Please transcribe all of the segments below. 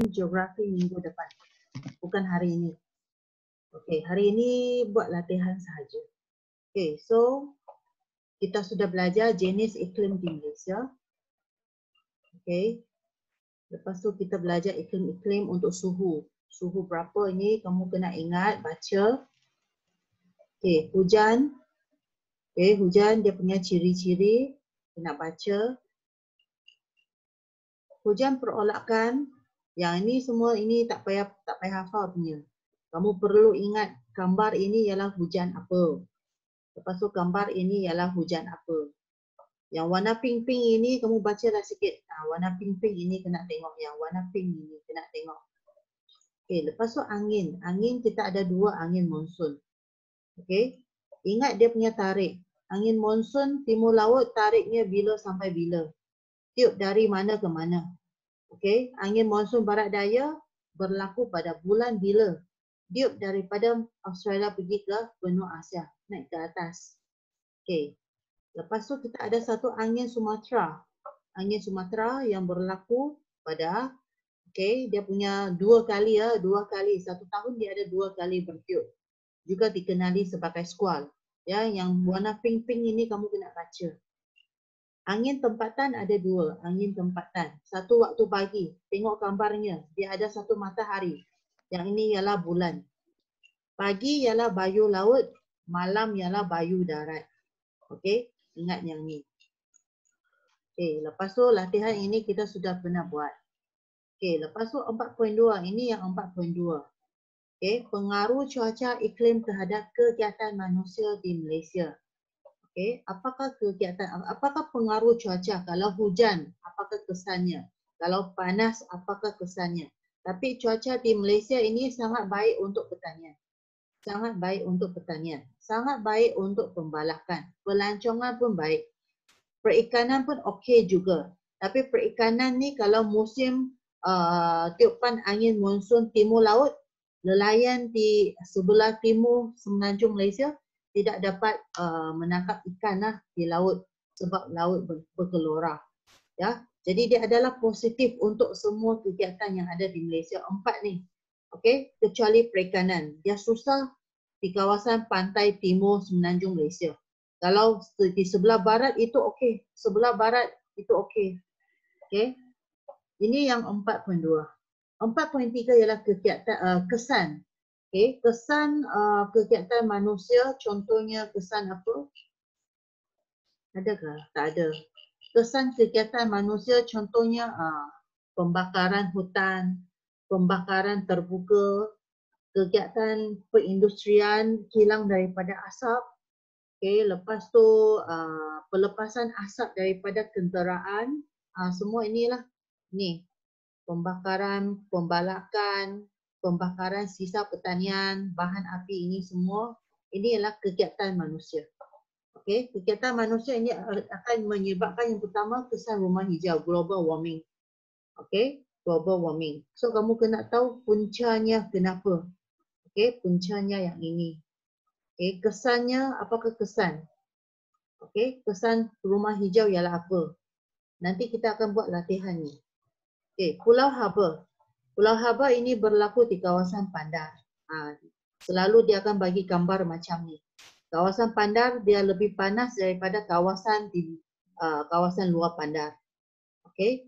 geografi minggu depan. Bukan hari ini. Okey, hari ini buat latihan sahaja. Okey, so kita sudah belajar jenis iklim di Malaysia. Okey. Lepas tu kita belajar iklim-iklim untuk suhu. Suhu berapa ini kamu kena ingat, baca. Okey, hujan. Okey, hujan dia punya ciri-ciri kena baca. Hujan perolakan. Yang ini semua ini tak payah hafal punya. Kamu perlu ingat gambar ini ialah hujan apa. Lepas tu gambar ini ialah hujan apa. Yang warna pink-pink ini kamu bacalah sikit. Warna pink-pink ini kena tengok. Yang warna pink ini kena tengok. Okey, lepas tu angin. Angin kita ada dua angin monsun. Okey. Ingat dia punya tarik. Angin monsun timur laut tariknya bila sampai bila. Tiup dari mana ke mana. Okey, angin monsun barat daya berlaku pada bulan bila? Tiup daripada Australia pergi ke benua Asia, naik ke atas. Okey. Lepas tu kita ada satu angin Sumatera. Angin Sumatera yang berlaku pada, okey, dia punya dua kali. Satu tahun dia ada dua kali bertiup. Juga dikenali sebagai squall. Ya, yang warna pink-pink ini kamu kena baca. Angin tempatan ada dua, angin tempatan. Satu waktu pagi, tengok gambarnya, dia ada satu matahari. Yang ini ialah bulan. Pagi ialah bayu laut, malam ialah bayu darat. Okey, ingat yang ni. Okey, lepas tu latihan ini kita sudah pernah buat. Okey, lepas tu 4.2, ini yang 4.2. Okey, pengaruh cuaca iklim terhadap kegiatan manusia di Malaysia. Okay. Apakah pengaruh cuaca? Kalau hujan, apakah kesannya? Kalau panas, apakah kesannya? Tapi cuaca di Malaysia ini sangat baik untuk pertanian. Sangat baik untuk pertanian. Sangat baik untuk pembalakan. Pelancongan pun baik. Perikanan pun okey juga. Tapi perikanan ni kalau musim tiupan angin monsun timur laut, nelayan di sebelah timur semenanjung Malaysia tidak dapat menangkap ikan di laut sebab laut bergelora. Ya, jadi dia adalah positif untuk semua kegiatan yang ada di Malaysia. 4 ni, okey, kecuali perikanan. Dia susah di kawasan pantai timur semenanjung Malaysia. Kalau di sebelah barat itu okey, sebelah barat itu okey. Okey. Ini yang 4.2. 4.3 ialah kegiatan kesan. Okay, kesan kegiatan manusia, contohnya kesan apa? Adakah? Tak ada. Kesan kegiatan manusia contohnya pembakaran hutan, pembakaran terbuka, kegiatan perindustrian hilang daripada asap. Okay, lepas tu pelepasan asap daripada kenderaan, semua inilah ni. Pembakaran, pembalakan, pembakaran sisa pertanian, bahan api ini semua, ini adalah kegiatan manusia. Okey, kegiatan manusia ini akan menyebabkan yang pertama kesan rumah hijau, global warming. Okey, global warming. So kamu kena tahu puncanya kenapa. Okey, puncanya yang ini. Okey, kesannya apakah kesan? Okey, kesan rumah hijau ialah apa? Nanti kita akan buat latihan ni. Okey, Pulau Harbour. Pulau Harbour ini berlaku di kawasan Pandar. Selalu dia akan bagi gambar macam ni. Kawasan Pandar dia lebih panas daripada kawasan di kawasan luar Pandar. Okey.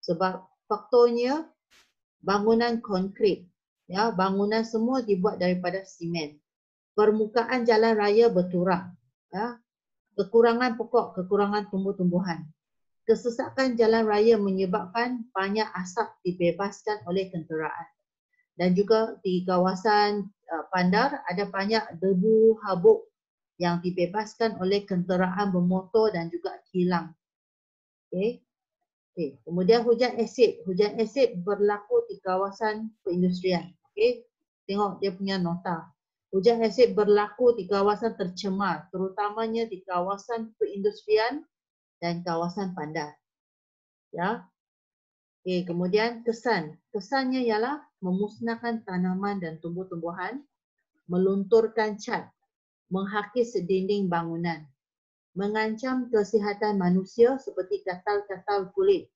Sebab faktornya bangunan konkrit. Ya, bangunan semua dibuat daripada simen. Permukaan jalan raya berturap. Ya. Kekurangan pokok, kekurangan tumbuh-tumbuhan. Kesesakan jalan raya menyebabkan banyak asap dibebaskan oleh kenderaan. Dan juga di kawasan Pandar ada banyak debu habuk yang dibebaskan oleh kenderaan bermotor dan juga kilang. Okay. Okay. Kemudian hujan asid. Hujan asid berlaku di kawasan perindustrian. Okay. Tengok dia punya nota. Hujan asid berlaku di kawasan tercemar, terutamanya di kawasan perindustrian dan kawasan Pandar. Ya. Okay, kemudian kesan. Kesannya ialah memusnahkan tanaman dan tumbuh-tumbuhan, melunturkan cat, menghakis dinding bangunan, mengancam kesihatan manusia seperti katal-katal kulit,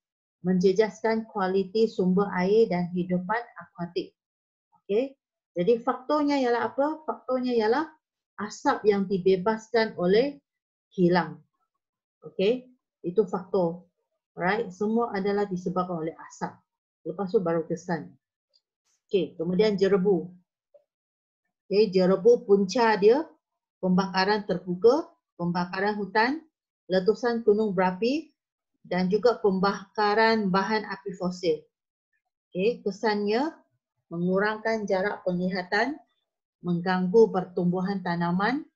menjejaskan kualiti sumber air dan hidupan akuatik. Okey. Jadi faktornya ialah apa? Faktornya ialah asap yang dibebaskan oleh kilang. Okey. Itu faktor. Alright, semua adalah disebabkan oleh asap. Lepas tu baru kesan. Okey, kemudian jerebu. Okey, jerebu punca dia pembakaran terbuka, pembakaran hutan, letusan gunung berapi dan juga pembakaran bahan api fosil. Okey, kesannya mengurangkan jarak penglihatan, mengganggu pertumbuhan tanaman,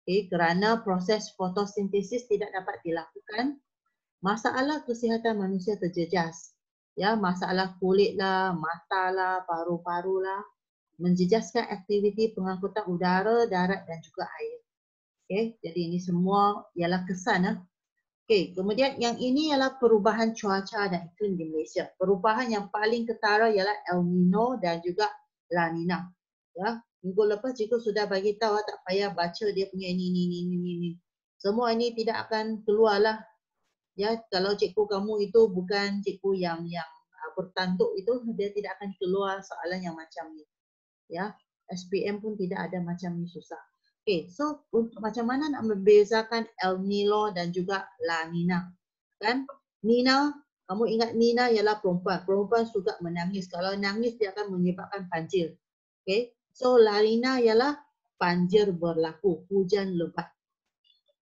kerana proses fotosintesis tidak dapat dilakukan, masalah kesihatan manusia terjejas. Ya, masalah kulit lah, mata lah, paru-paru lah, menjejaskan aktiviti pengangkutan udara, darat dan juga air. Okey, jadi ini semua ialah kesan. Okey, kemudian yang ini ialah perubahan cuaca dan iklim di Malaysia. Perubahan yang paling ketara ialah El Nino dan juga La Nina. Ya, minggu lepas cikgu sudah bagi tahu, tak payah baca dia punya ini. Semua ini tidak akan keluarlah. Ya, kalau cikgu kamu itu bukan cikgu yang bertantuk itu, dia tidak akan keluar soalan yang macam ni. Ya, SPM pun tidak ada macam ni, susah. Okay, so untuk macam mana nak membezakan El Nino dan juga La Nina? Kan? Nina, kamu ingat Nina ialah perempuan. Perempuan suka menangis. Kalau nangis dia akan menyebabkan banjir. Okay, so La Nina ialah banjir berlaku, hujan lebat.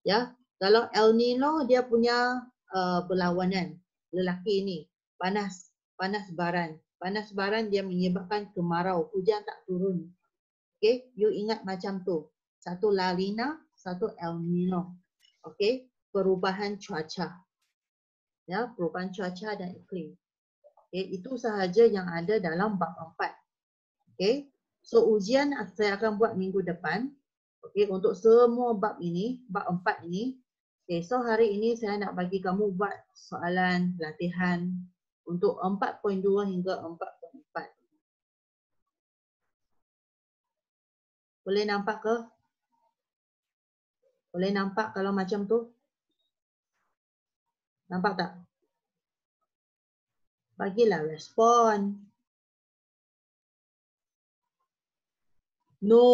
Ya, kalau El Nino dia punya berlawanan. Lelaki ini panas baran. Panas baran dia menyebabkan kemarau, hujan tak turun. Okay, you ingat macam tu. Satu La Nina, satu El Nino. Okay, perubahan cuaca. Ya, perubahan cuaca dan iklim. Okay, itu sahaja yang ada dalam bab 4. Okay, so ujian saya akan buat minggu depan. Okay, untuk semua bab ini, bab 4 ini. Okay, so hari ini saya nak bagi kamu buat soalan latihan untuk 4.2 hingga 4.4. Boleh nampak ke? Boleh nampak kalau macam tu? Nampak tak? Bagilah respon. No.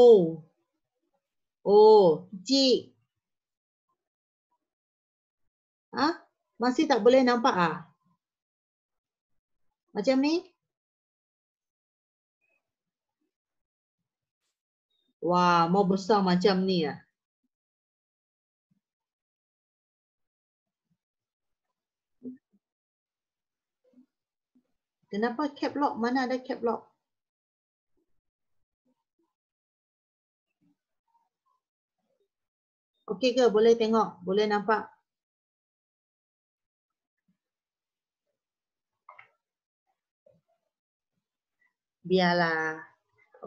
Oh, kecil. Ha? Masih tak boleh nampak ah? Macam ni? Wah, mau besar macam ni ah. Kenapa cap lock? Mana ada cap lock? Okey ke? Boleh tengok? Boleh nampak? Biarlah.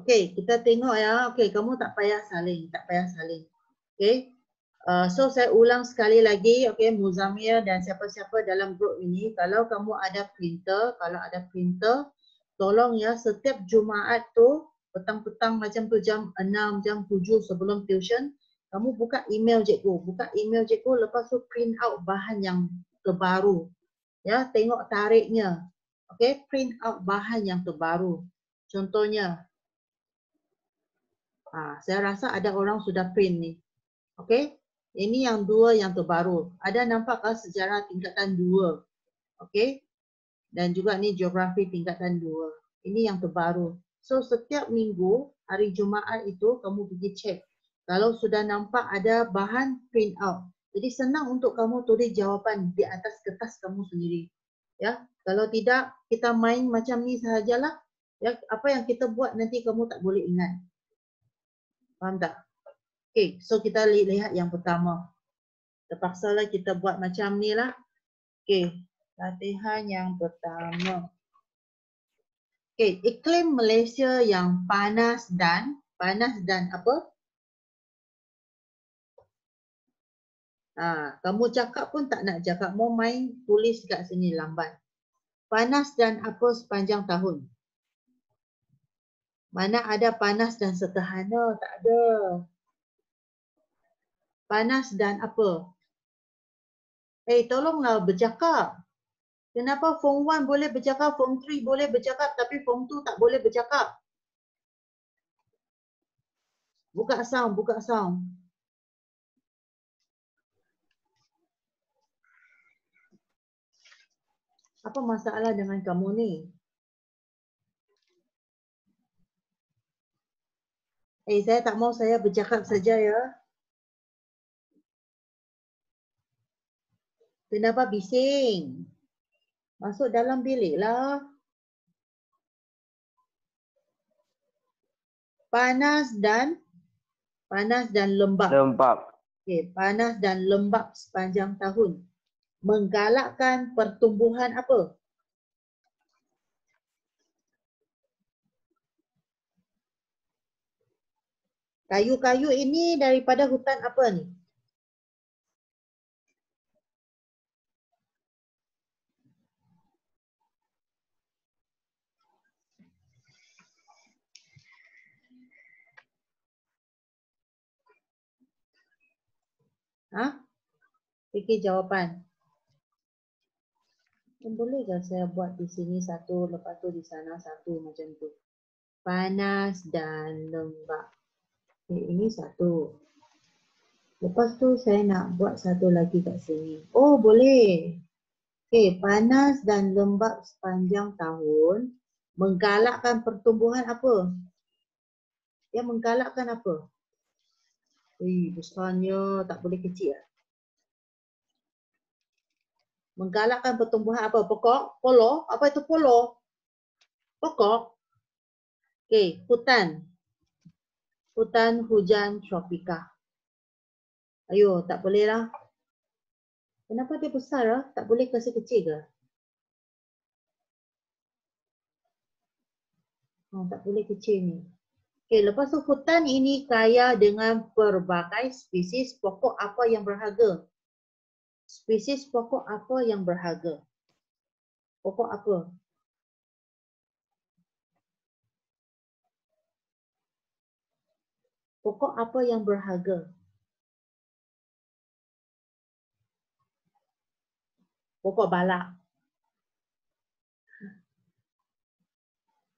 Okey, kita tengok ya. Okey, kamu tak payah salin. Tak payah salin. Okey. So saya ulang sekali lagi. Okey, Muzamil dan siapa-siapa dalam grup ini. Kalau kamu ada printer, tolong ya setiap Jumaat tu, petang-petang macam tu jam 6, jam 7 sebelum tuition, kamu buka email cikgu. Buka email cikgu, lepas tu print out bahan yang terbaru. Ya, tengok tariknya. Okey, print out bahan yang terbaru. Contohnya, saya rasa ada orang sudah print ni. Okey, ini yang 2 yang terbaru. Ada nampakkah sejarah tingkatan 2? Okey, dan juga ni geografi tingkatan 2. Ini yang terbaru. So setiap minggu, hari Jumaat itu kamu pergi cek. Kalau sudah nampak ada bahan print out. Jadi senang untuk kamu tulis jawapan di atas kertas kamu sendiri. Ya, kalau tidak kita main macam ni sahajalah. Ya, apa yang kita buat nanti kamu tak boleh ingat. Faham tak? Okay, so kita lihat yang pertama. Terpaksalah kita buat macam ni lah. Okay, latihan yang pertama. Okay, iklim Malaysia yang panas dan apa? Kamu cakap pun tak nak cakap. Mau main tulis kat sini lambat. Panas dan apa sepanjang tahun? Mana ada panas dan sederhana? Tak ada. Panas dan apa? Tolonglah bercakap. Kenapa Form 1 boleh bercakap, Form 3 boleh bercakap, tapi Form 2 tak boleh bercakap? Buka sound, buka sound. Apa masalah dengan kamu ni? Saya tak mau saya bercakap saja ya. Kenapa bising? Masuk dalam bilik lah. Panas dan lembap. Lembab. Okey, panas dan lembap sepanjang tahun. Menggalakkan pertumbuhan apa? Kayu-kayu ini daripada hutan apa ni? Fikir jawapan. Boleh ke saya buat di sini satu, lepas tu di sana satu macam tu? Panas dan lembap. Ini satu. Lepas tu saya nak buat satu lagi kat sini. Oh, boleh. Panas dan lembap sepanjang tahun menggalakkan pertumbuhan apa? Yang menggalakkan apa? Besarnya tak boleh kecil. Menggalakkan pertumbuhan apa? Pokok? Polo? Apa itu polo? Pokok? Hutan. Hutan hujan tropika. Ayo, tak boleh lah. Kenapa dia besar lah? Tak boleh kasih kecil ke? Tak boleh kecil ni. Lepas tu hutan ini kaya dengan pelbagai spesies pokok apa yang berharga? Spesies pokok apa yang berharga? Pokok apa? Pokok apa yang berharga? Pokok balak.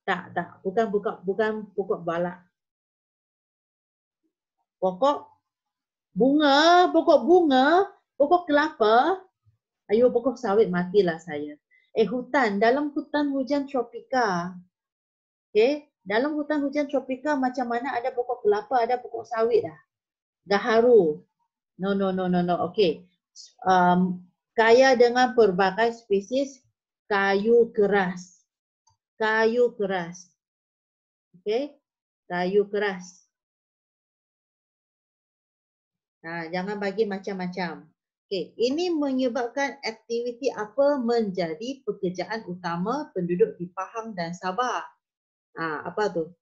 Tak. Bukan pokok balak. Pokok bunga, pokok kelapa. Ayo, pokok sawit matilah saya. Hutan, dalam hutan hujan tropika. Dalam hutan hujan tropika macam mana ada pokok kelapa, ada pokok sawit dah. Gaharu. No. Okey. Kaya dengan pelbagai spesies kayu keras. Kayu keras. Kayu keras. Jangan bagi macam-macam. Ini menyebabkan aktiviti apa menjadi pekerjaan utama penduduk di Pahang dan Sabah? Apa tu?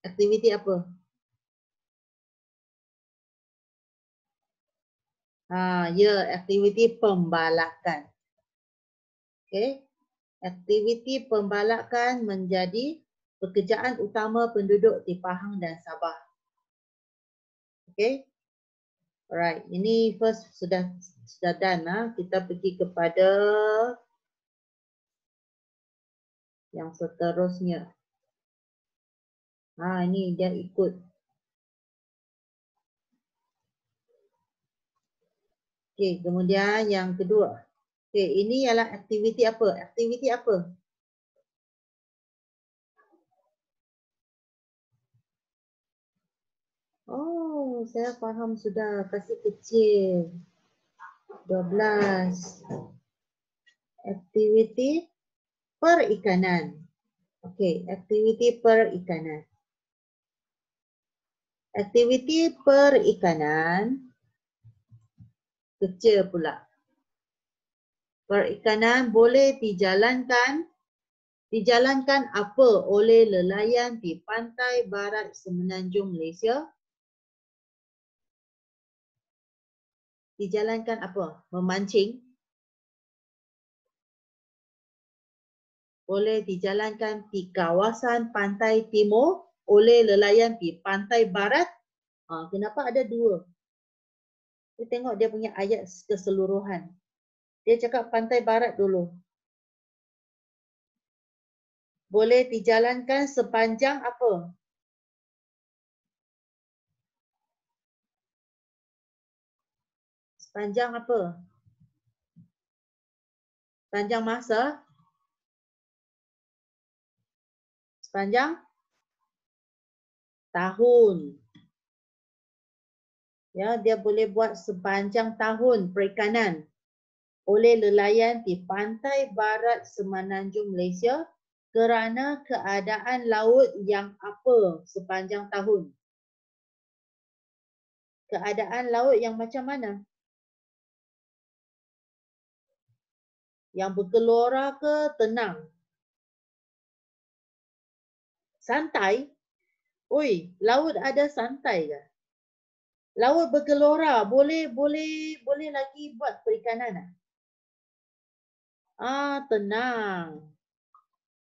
Aktiviti apa? Aktiviti pembalakan. Aktiviti pembalakan menjadi pekerjaan utama penduduk di Pahang dan Sabah. Alright, ini first sudah done. Kita pergi kepada yang seterusnya. Ini dia ikut. Kemudian yang kedua. Ini ialah aktiviti apa? Aktiviti apa? Oh, saya faham sudah. Kasih kecil. 12. Aktiviti perikanan. Aktiviti perikanan. Aktiviti perikanan kecil pula. Perikanan boleh dijalankan apa oleh nelayan di pantai barat semenanjung Malaysia? Dijalankan apa? Memancing. Boleh dijalankan di kawasan pantai timur oleh nelayan di pantai barat. Kenapa ada dua? Kita tengok dia punya ayat keseluruhan. Dia cakap pantai barat dulu. Boleh dijalankan sepanjang apa? Sepanjang apa? Sepanjang masa? Sepanjang tahun. Ya, dia boleh buat sepanjang tahun perikanan oleh nelayan di pantai barat Semenanjung Malaysia kerana keadaan laut yang apa sepanjang tahun? Keadaan laut yang macam mana? Yang bergelora ke tenang? Santai? Oi, laut ada santai ke? Laut bergelora, boleh lagi buat perikanan ah? Tenang.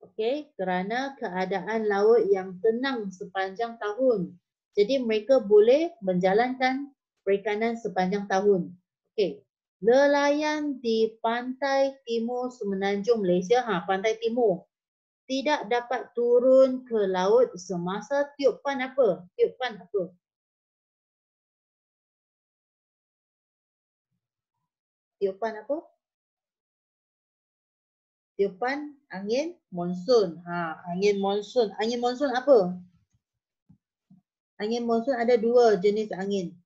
Okey, kerana keadaan laut yang tenang sepanjang tahun. Jadi mereka boleh menjalankan perikanan sepanjang tahun. Okey. Nelayan di pantai timur Semenanjung Malaysia, pantai timur, tidak dapat turun ke laut semasa tiupan apa? Tiupan apa? Tiupan apa? Tiupan angin monsun. Angin monsun. Angin monsun apa? Angin monsun ada dua jenis angin.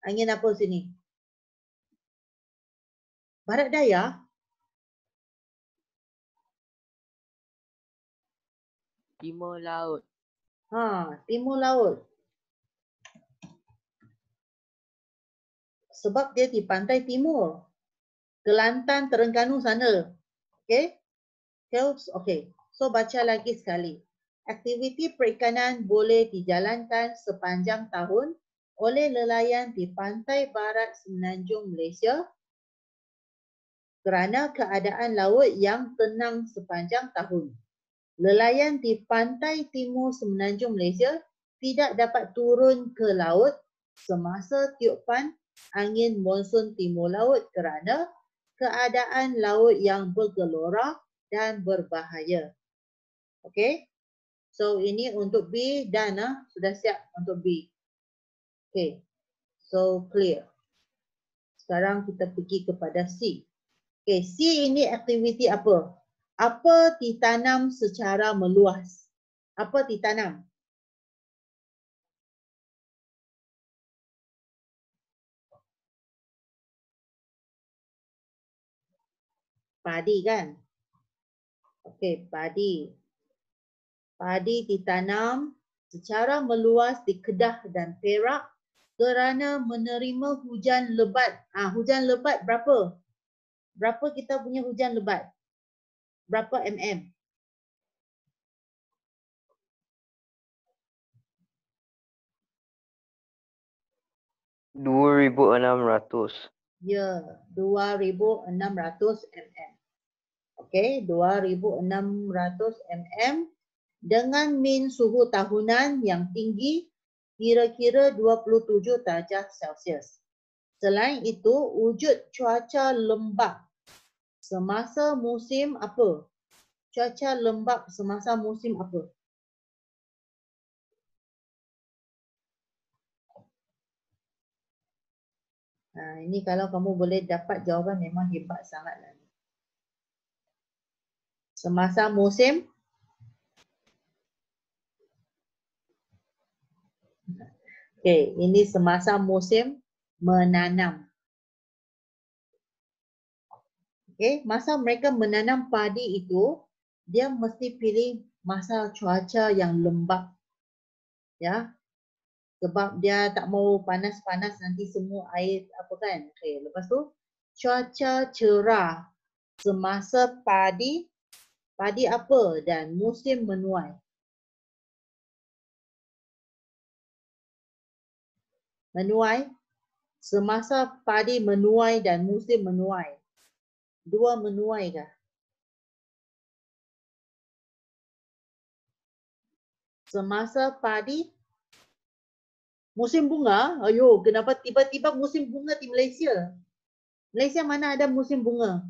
Angin apa sini? Barat daya? Timur laut. Timur laut. Sebab dia di pantai timur. Kelantan, Terengganu sana. Okey? Okey. So baca lagi sekali. Aktiviti perikanan boleh dijalankan sepanjang tahun oleh nelayan di pantai barat Semenanjung Malaysia kerana keadaan laut yang tenang sepanjang tahun. Nelayan di pantai timur Semenanjung Malaysia tidak dapat turun ke laut semasa tiupan angin monsun timur laut kerana keadaan laut yang bergelora dan berbahaya. Okey? So ini untuk B dan sudah siap untuk B. Okey. So clear. Sekarang kita pergi kepada C. Okey, C ini aktiviti apa? Apa ditanam secara meluas? Apa ditanam? Padi kan? Okey, padi. Padi ditanam secara meluas di Kedah dan Perak kerana menerima hujan lebat. Hujan lebat berapa? Berapa kita punya hujan lebat? Berapa mm? $2,600. Ya, 2,600 mm. Okey, 2,600 mm dengan min suhu tahunan yang tinggi kira-kira 27 darjah Celsius. Selain itu, wujud cuaca lembap semasa musim apa? Cuaca lembap semasa musim apa? Ini kalau kamu boleh dapat jawapan memang hebat sangatlah. Semasa musim okey, ini semasa musim menanam. Okey, masa mereka menanam padi itu, dia mesti pilih masa cuaca yang lembap. Ya. Sebab dia tak mau panas-panas nanti semua air apa kan. Okey, lepas tu cuaca cerah semasa padi apa dan musim menuai. Menuai semasa padi menuai dan musim menuai. Dua menuai kah? Semasa padi Musim bunga? Ayo, kenapa tiba-tiba musim bunga di Malaysia? Malaysia mana ada musim bunga?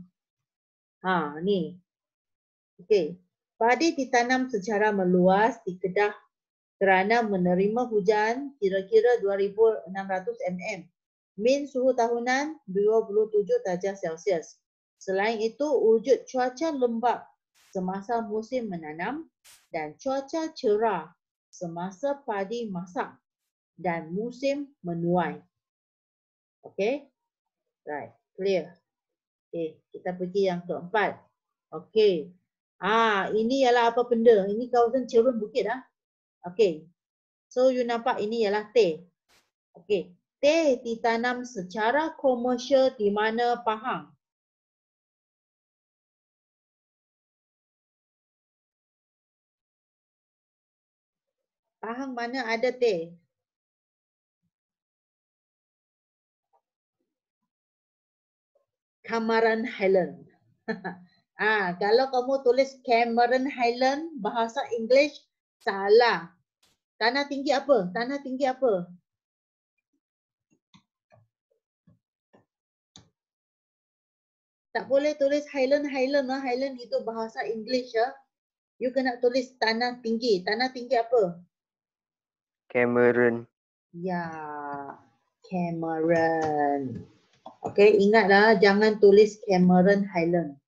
Ha, ni. Okey. Padi ditanam secara meluas di Kedah kerana menerima hujan kira-kira 2,600 mm. Min suhu tahunan 27 darjah Celsius. Selain itu, wujud cuaca lembap semasa musim menanam dan cuaca cerah semasa padi masak dan musim menuai. Okey? Right. Clear. Okey, kita pergi yang keempat. Okey. Ini ialah apa benda? Ini kawasan cerun bukit ah. Okey. So you nampak ini ialah teh. Okey. Teh ditanam secara komersial di mana Pahang? Pahang mana ada teh? Cameron Highland. Kalau kamu tulis Cameron Highland bahasa English salah. Tanah tinggi apa? Tanah tinggi apa? Tak boleh tulis Highland. Highland itu bahasa English ya. You kena tulis tanah tinggi. Tanah tinggi apa? Cameron. Ya, Cameron. Okey, ingatlah jangan tulis Cameron Highland.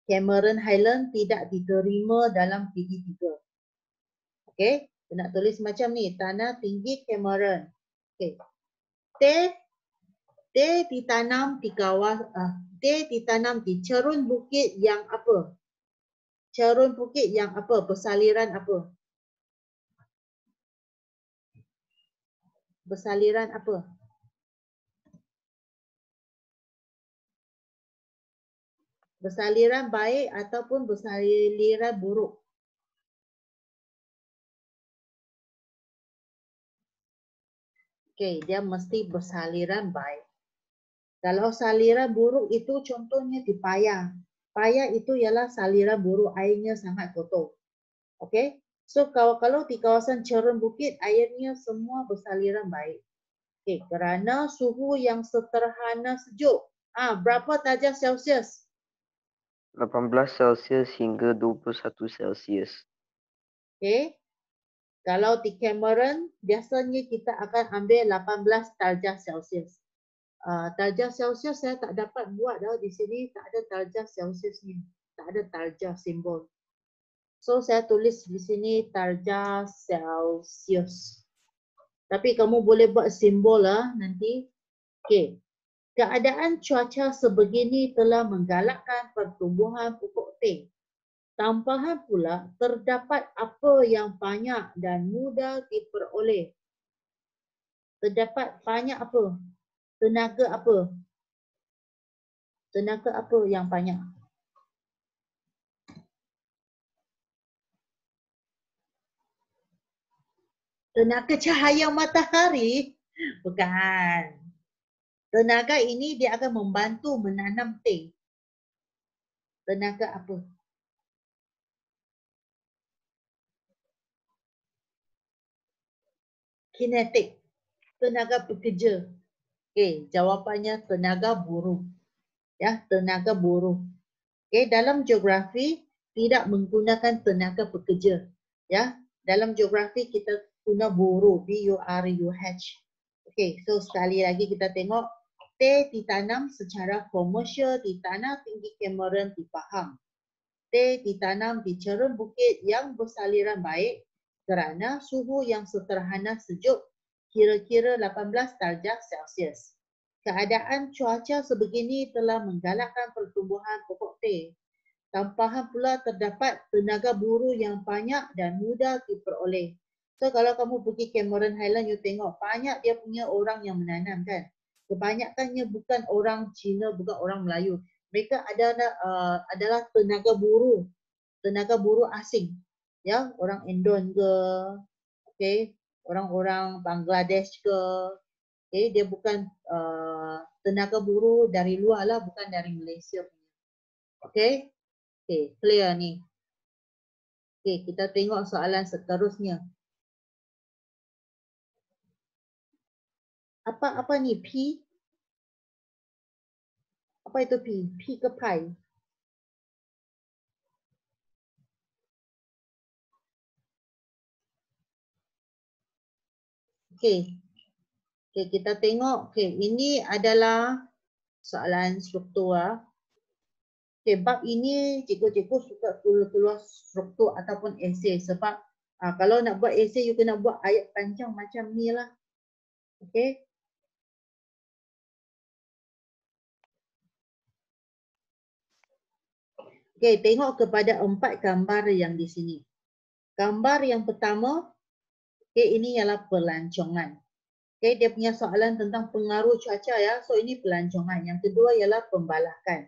Cameron Highland tidak diterima dalam PD3. Okey, kena tulis macam ni, tanah tinggi Cameron. Okey. Teh ditanam di teh ditanam di cerun bukit yang apa? Cerun bukit yang apa? Bersaliran apa? Bersaliran apa? Bersaliran baik ataupun bersaliran buruk? Okey, dia mesti bersaliran baik. Kalau saliran buruk itu contohnya di payah. Payah itu ialah saliran buruk, airnya sangat kotor. Okey? So kalau di kawasan cerun bukit, airnya semua bersaliran baik. Okey, kerana suhu yang sederhana sejuk. Berapa darjah Celsius? 18 Celsius hingga 21 Celsius. Okey. Kalau di Cameron, biasanya kita akan ambil 18 darjah Celsius. Darjah Celsius saya tak dapat buat dah di sini, tak ada darjah Celsius ni. Tak ada darjah simbol. So saya tulis di sini darjah Celsius. Tapi kamu boleh buat simbol lah nanti. Okey. Keadaan cuaca sebegini telah menggalakkan pertumbuhan pokok teh. Tambahan pula terdapat apa yang banyak dan mudah diperoleh. Terdapat banyak apa? Tenaga apa? Tenaga apa yang banyak? Tenaga cahaya matahari? Bukan. Tenaga ini dia akan membantu menanam teh. Tenaga apa? Kinetik. Tenaga pekerja. Okey, jawapannya tenaga buruh. Ya, tenaga buruh. Okey, dalam geografi tidak menggunakan tenaga pekerja. Ya, dalam geografi kita guna buruh, B-U-R-U-H. Okey, so sekali lagi kita tengok teh ditanam secara komersial di tanah tinggi Cameron di Pahang. Teh ditanam di cerun bukit yang bersaliran baik kerana suhu yang sederhana sejuk kira-kira 18 darjah Celsius. Keadaan cuaca sebegini telah menggalakkan pertumbuhan pokok teh. Tambahan pula terdapat tenaga buruh yang banyak dan mudah diperoleh. So kalau kamu pergi Cameron Highland, you tengok banyak dia punya orang yang menanam kan. Kebanyakannya bukan orang Cina, bukan orang Melayu. Mereka adalah tenaga buruh asing. Ya, orang Indon ke, okay, orang-orang Bangladesh ke. Okay, dia bukan tenaga buruh dari luar lah, bukan dari Malaysia. Okay. Okay, clear ni. Okay, kita tengok soalan seterusnya. Apa ni P? Apa itu P? P ke pi? Okey. Okey, kita tengok. Okey, ini adalah soalan struktur. Okay, bab ini cikgu-cikgu suka keluar struktur ataupun esei sebab kalau nak buat esei you kena buat ayat panjang macam ni lah. Okay. Okay, tengok kepada 4 gambar yang di sini. Gambar yang pertama, okay, ini ialah pelancongan. Okay, dia punya soalan tentang pengaruh cuaca ya. So ini pelancongan. Yang kedua ialah pembalakan.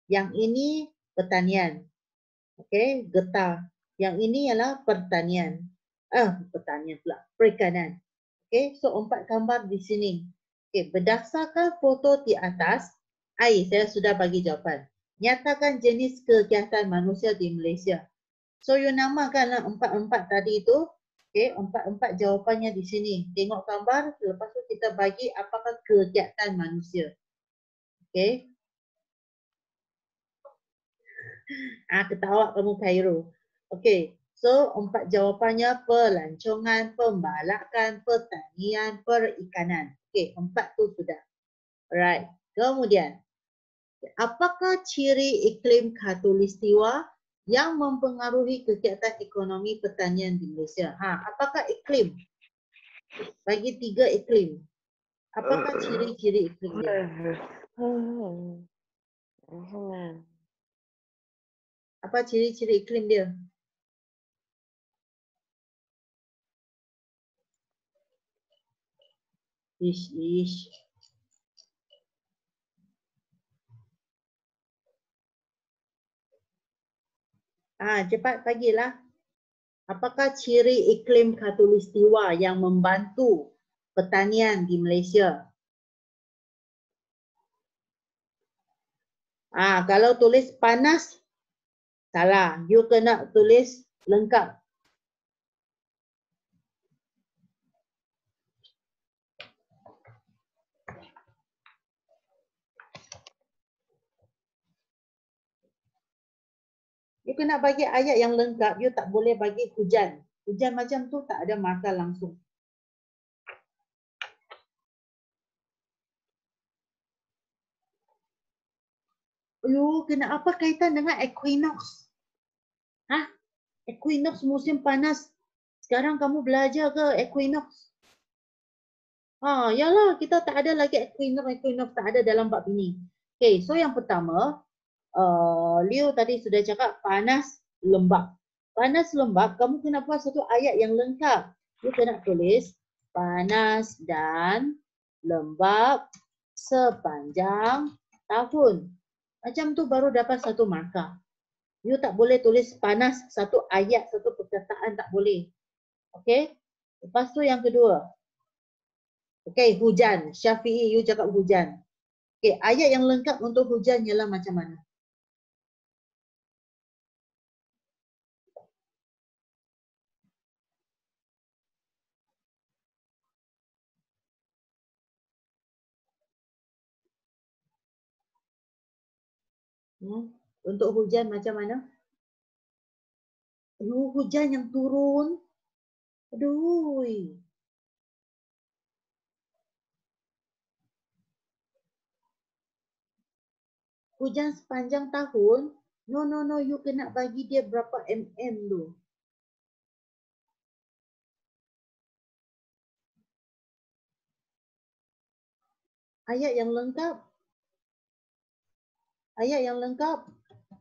Yang ini pertanian. Okay, getah. Yang ini ialah pertanian. Pertanian pula. Perikanan. Okay, so 4 gambar di sini. Okay, berdasarkan foto di atas, saya sudah bagi jawapan. Nyatakan jenis kegiatan manusia di Malaysia. So, you namakanlah 4 tadi itu. Okay, 4 jawapannya di sini. Tengok gambar, lepas tu kita bagi apakah kegiatan manusia. Okay. Ketawa kamu Khairul. Okay. So, 4 jawapannya pelancongan, pembalakan, pertanian, perikanan. Okay, 4 tu sudah. Alright. Kemudian, apakah ciri iklim khatulistiwa yang mempengaruhi kegiatan ekonomi pertanian di Malaysia? Apakah iklim? Bagi 3 iklim. Apakah ciri-ciri iklim dia? Apa ciri-ciri iklim dia? Ish. Cepat bagilah. Apakah ciri iklim khatulistiwa yang membantu pertanian di Malaysia? Kalau tulis panas, salah. You kena tulis lengkap. You kena bagi ayat yang lengkap, you tak boleh bagi hujan. Hujan macam tu tak ada markah langsung. You kena apa kaitan dengan equinox? Equinox musim panas. Sekarang kamu belajar ke equinox? Yalah, kita tak ada lagi equinox tak ada dalam bab ini. Okay, so yang pertama, Liu tadi sudah cakap panas lembab. Panas lembab, kamu kena buat satu ayat yang lengkap. You kena tulis panas dan lembab sepanjang tahun. Macam tu baru dapat satu markah. You tak boleh tulis panas satu ayat, satu perkataan tak boleh. Okay? Lepas tu yang kedua. Okay, hujan. Syafi'i, you cakap hujan. Okay, ayat yang lengkap untuk hujan ialah macam mana? Untuk hujan macam mana? Hujan yang turun. Aduh. Hujan sepanjang tahun. No. You kena bagi dia berapa mm tu. Ayat yang lengkap. Ayat yang lengkap.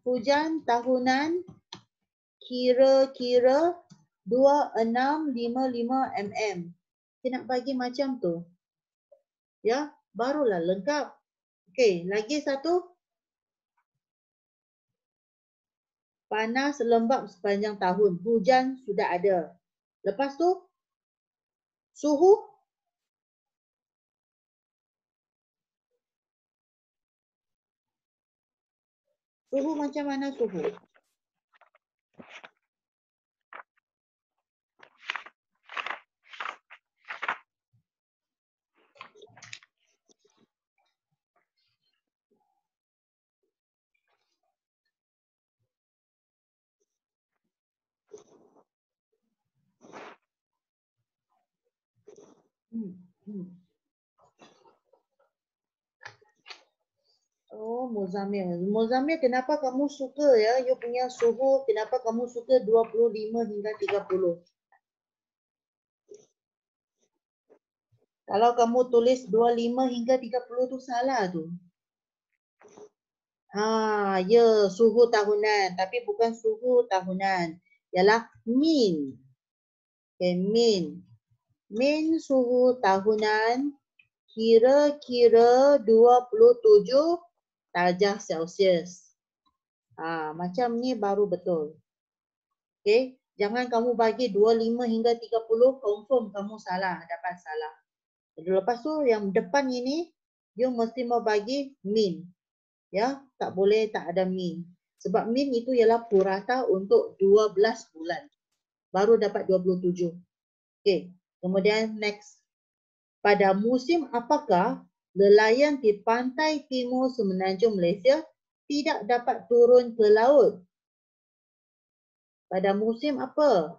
Hujan tahunan kira-kira 2655 mm. Kita nak bagi macam tu. Ya, barulah lengkap. Okey, lagi satu. Panas lembab sepanjang tahun. Hujan sudah ada. Lepas tu, suhu. Suhu macam mana suhu? Oh, Mozamil. Mozamil, kenapa kamu suka ya? You punya suhu, kenapa kamu suka 25 hingga 30? Kalau kamu tulis 25 hingga 30 tu salah tu. Ya, suhu tahunan. Tapi bukan suhu tahunan. Ialah mean. Okay, mean. Mean suhu tahunan kira-kira 27 darjah Celsius. Macam ni baru betul. Okay, jangan kamu bagi 25 hingga 30, confirm kamu salah, dapat salah. Jadi lepas tu yang depan ini, you mesti mau bagi mean. Ya, tak boleh tak ada mean. Sebab mean itu ialah purata untuk 12 bulan. Baru dapat 27. Okay, kemudian next. Pada musim apakah nelayan di pantai timur semenanjung Malaysia tidak dapat turun ke laut? Pada musim apa?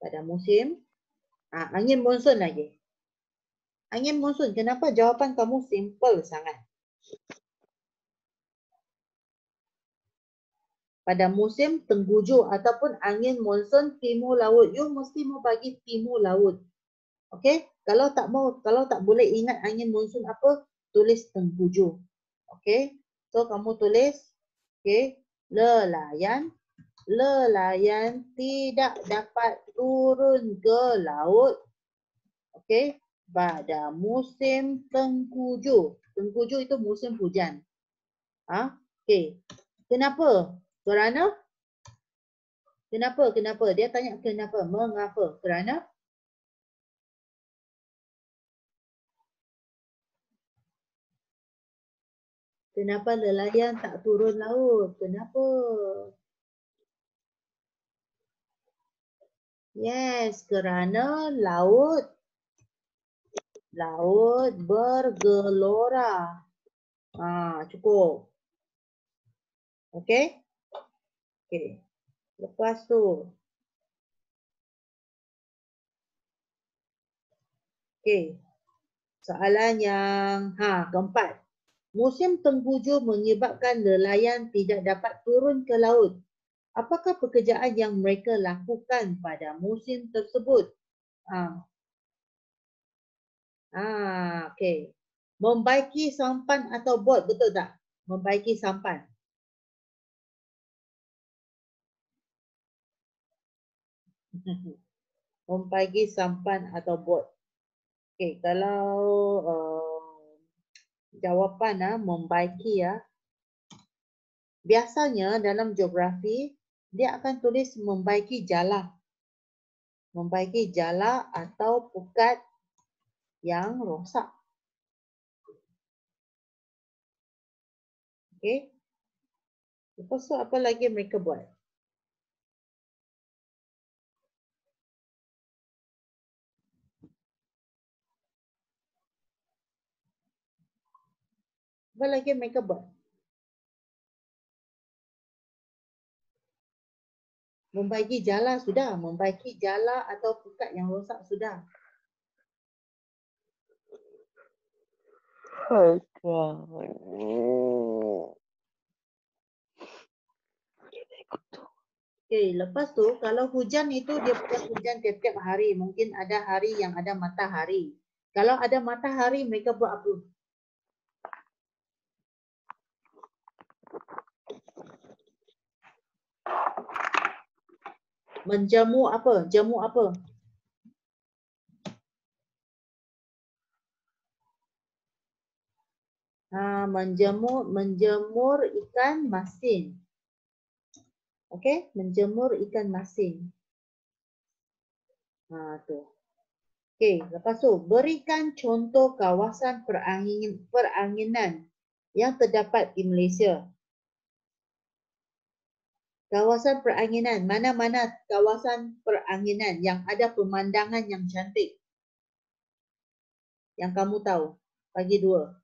Pada musim angin monsun lagi. Angin monsun, kenapa jawapan kamu simple sangat? Pada musim tengguju ataupun angin monsun timur laut, you mesti mau bagi timur laut. Okey? Kalau tak boleh ingat angin monsun apa, tulis tengguju. Okey? So kamu tulis okey, nelayan tidak dapat turun ke laut. Okey? Pada musim tengguju. Tengguju itu musim hujan. Okey. Kenapa? Kenapa? Dia tanya kenapa? Mengapa? Kerana kenapa nelayan tak turun laut? Kenapa? Yes, kerana laut bergelora. Cukup. Okey? Okey. Lepas tu. Okey. Soalan yang keempat. Musim tengguju menyebabkan nelayan tidak dapat turun ke laut. Apakah pekerjaan yang mereka lakukan pada musim tersebut? Okey. Membaiki sampan atau bot, betul tak? Membaiki sampan. Membaiki sampan atau bot. Okey, kalau jawapan membaiki biasanya dalam geografi dia akan tulis membaiki jala. Membaiki jala atau pukat yang rosak. Okey. Lepas tu apa lagi mereka buat? Apa lagi mereka buat? Membaiki jala sudah. Membaiki jala atau pukat yang rosak sudah. Okay, lepas tu kalau hujan itu dia bukan hujan tiap-tiap hari. Mungkin ada hari yang ada matahari. Kalau ada matahari mereka buat apa? Menjamu apa? Jamu apa? Menjemur ikan masin. Okey, menjemur ikan masin. Tu. Okey, lepas tu berikan contoh kawasan peranginan yang terdapat di Malaysia. Kawasan peranginan, mana-mana kawasan peranginan yang ada pemandangan yang cantik? Yang kamu tahu, bagi 2.